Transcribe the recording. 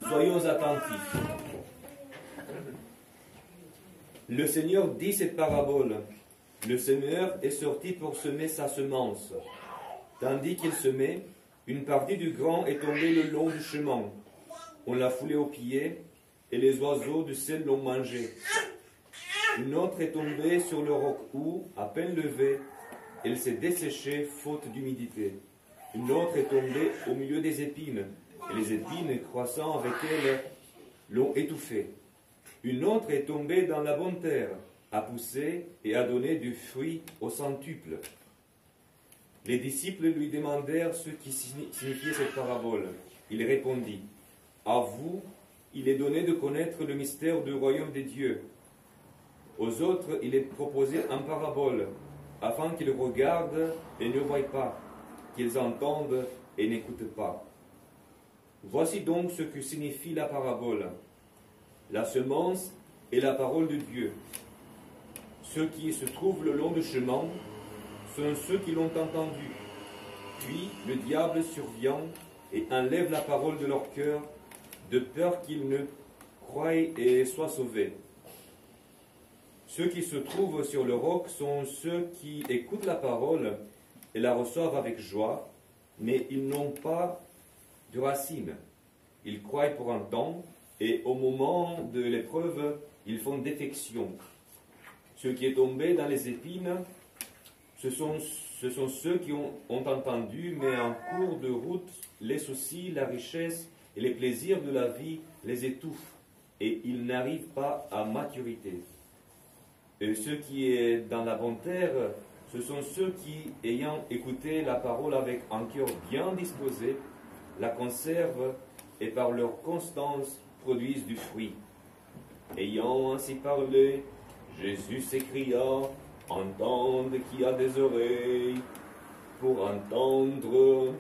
Soyons attentifs. Le Seigneur dit cette parabole. Le semeur est sorti pour semer sa semence. Tandis qu'il semait, une partie du grain est tombée le long du chemin. On l'a foulée aux pieds, et les oiseaux du ciel l'ont mangée. Une autre est tombée sur le roc où, à peine levée, elle s'est desséchée faute d'humidité. Une autre est tombée au milieu des épines, et les épines croissant avec elle l'ont étouffée. Une autre est tombée dans la bonne terre, a poussé et a donné du fruit au centuple. Les disciples lui demandèrent ce qui signifiait cette parabole. Il répondit, « À vous, il est donné de connaître le mystère du royaume des dieux. Aux autres, il est proposé en parabole, afin qu'ils regardent et ne voient pas, qu'ils entendent et n'écoutent pas. Voici donc ce que signifie la parabole. La semence est la parole de Dieu. Ceux qui se trouvent le long du chemin sont ceux qui l'ont entendu. Puis le diable survient et enlève la parole de leur cœur, de peur qu'ils ne croient et soient sauvés. Ceux qui se trouvent sur le roc sont ceux qui écoutent la parole et la reçoivent avec joie, mais ils n'ont pas de racines. Ils croient pour un temps, et au moment de l'épreuve, ils font défection. Ce qui est tombé dans les épines, ce sont ceux qui ont entendu, mais en cours de route, les soucis, la richesse et les plaisirs de la vie les étouffent, et ils n'arrivent pas à maturité. Et ce qui est dans la bonne terre, ce sont ceux qui, ayant écouté la parole avec un cœur bien disposé, la conservent et par leur constance produisent du fruit. Ayant ainsi parlé, Jésus s'écria, « Entende qui a des oreilles pour entendre. »